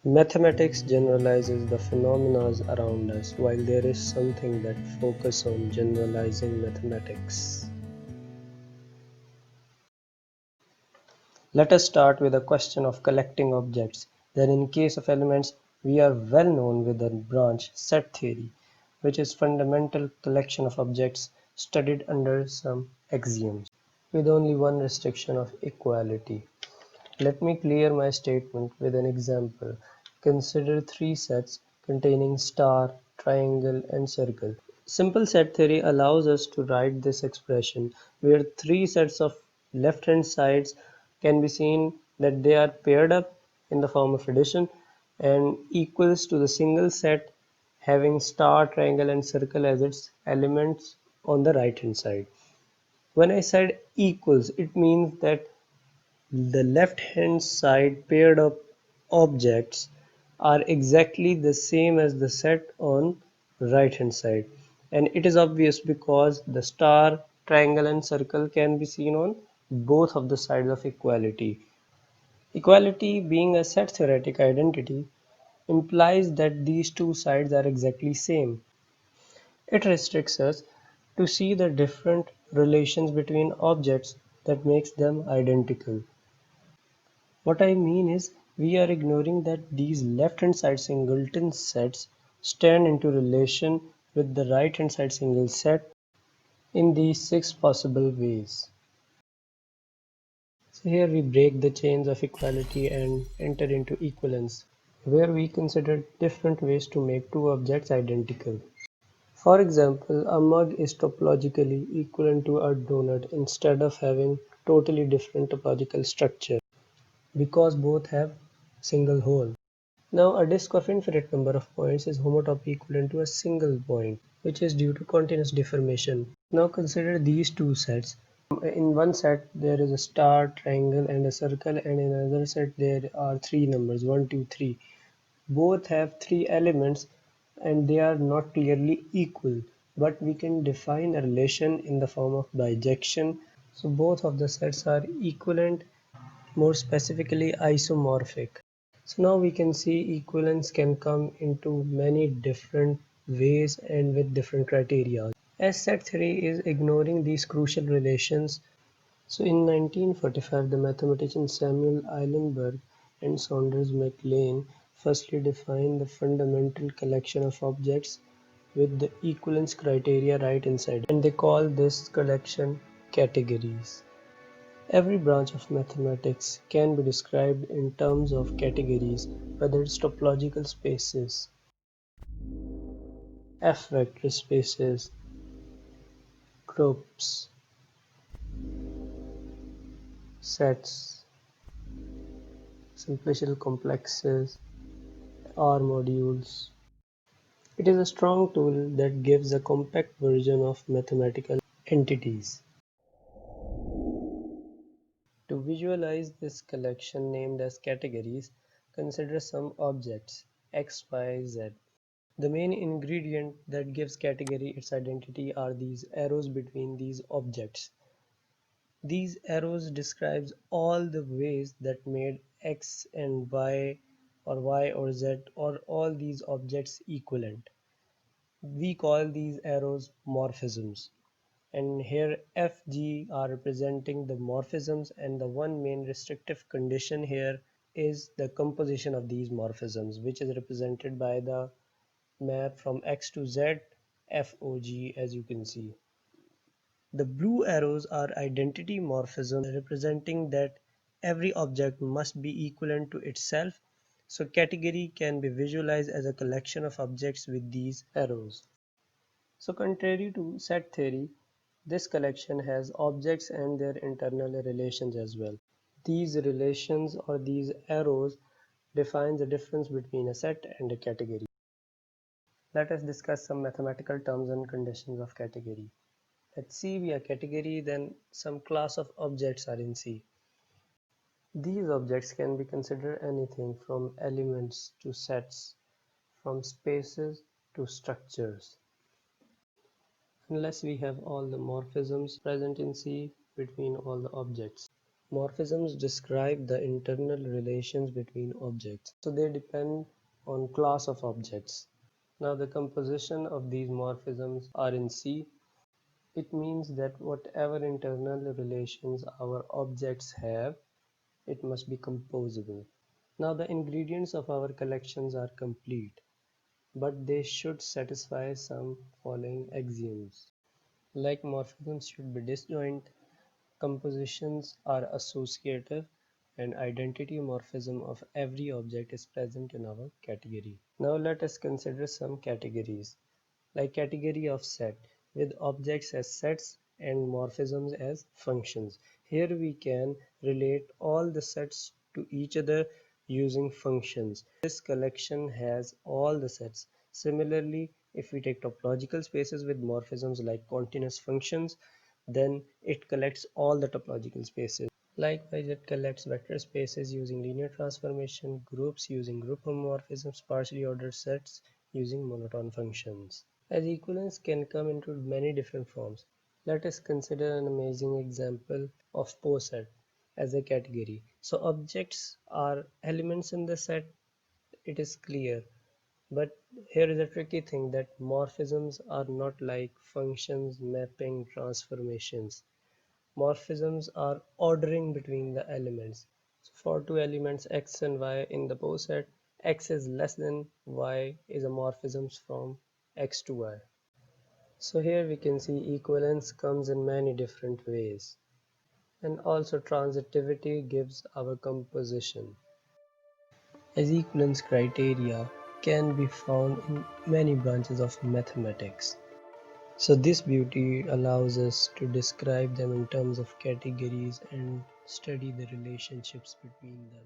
Mathematics generalizes the phenomena around us, while there is something that focuses on generalizing mathematics. Let us start with a question of collecting objects. Then in case of elements, we are well known with the branch set theory, which is fundamental collection of objects studied under some axioms, with only one restriction of equality. Let me clear my statement with an example. Consider three sets containing star, triangle, and circle. Simple set theory allows us to write this expression where three sets of left-hand sides can be seen that they are paired up in the form of addition and equals to the single set having star, triangle, and circle as its elements on the right-hand side. When I said equals, it means that the left-hand side paired up objects are exactly the same as the set on right-hand side, and it is obvious because the star, triangle, and circle can be seen on both of the sides of equality. Equality, being a set theoretic identity, implies that these two sides are exactly same. It restricts us to see the different relations between objects that makes them identical. What I mean is, we are ignoring that these left-hand side singleton sets stand into relation with the right-hand side single set in these six possible ways. So here we break the chains of equality and enter into equivalence, where we consider different ways to make two objects identical. For example, a mug is topologically equivalent to a donut instead of having totally different topological structure, because both have single hole. Now, a disk of infinite number of points is homotopy equivalent to a single point, which is due to continuous deformation. Now consider these two sets. In one set there is a star, triangle, and a circle, and in another set there are three numbers 1, 2, 3. Both have three elements and they are not clearly equal, but we can define a relation in the form of bijection. So both of the sets are equivalent, more specifically isomorphic. So now we can see equivalence can come into many different ways and with different criteria. As set theory is ignoring these crucial relations, so in 1945 the mathematician Samuel Eilenberg and Saunders Mac firstly defined the fundamental collection of objects with the equivalence criteria right inside, and they call this collection categories. Every branch of mathematics can be described in terms of categories, whether it's topological spaces, F-vector spaces, groups, sets, simplicial complexes, R modules. It is a strong tool that gives a compact version of mathematical entities. To visualize this collection named as categories, consider some objects X, Y, Z. The main ingredient that gives category its identity are these arrows between these objects. These arrows describes all the ways that made X and Y or Y or Z or all these objects equivalent. We call these arrows morphisms. And here F, G are representing the morphisms, and the one main restrictive condition here is the composition of these morphisms, which is represented by the map from X to Z, FOG, as you can see. The blue arrows are identity morphisms representing that every object must be equivalent to itself, so category can be visualized as a collection of objects with these arrows. So contrary to set theory, this collection has objects and their internal relations as well. These relations or these arrows define the difference between a set and a category. Let us discuss some mathematical terms and conditions of category. Let C be a category, then some class of objects are in C. These objects can be considered anything from elements to sets, from spaces to structures, unless we have all the morphisms present in C between all the objects. Morphisms describe the internal relations between objects, so they depend on class of objects. Now the composition of these morphisms are in C. It means that whatever internal relations our objects have, it must be composable. Now the ingredients of our collections are complete, but they should satisfy some following axioms. Like morphisms should be disjoint, compositions are associative, and identity morphism of every object is present in our category. Now let us consider some categories, like category of set, with objects as sets and morphisms as functions. Here we can relate all the sets to each other using functions. This collection has all the sets. Similarly, if we take topological spaces with morphisms like continuous functions, then it collects all the topological spaces. Likewise, it collects vector spaces using linear transformation, groups using group homomorphisms, partially ordered sets using monotone functions. As equivalence can come into many different forms. Let us consider an amazing example of poset as a category. So objects are elements in the set, it is clear. But here is a tricky thing, that morphisms are not like functions, mapping, transformations. Morphisms are ordering between the elements. So for two elements x and y in the poset, x is less than y is a morphism from x to y. So here we can see equivalence comes in many different ways. And also transitivity gives our composition. As equivalence criteria can be found in many branches of mathematics. So this beauty allows us to describe them in terms of categories and study the relationships between them.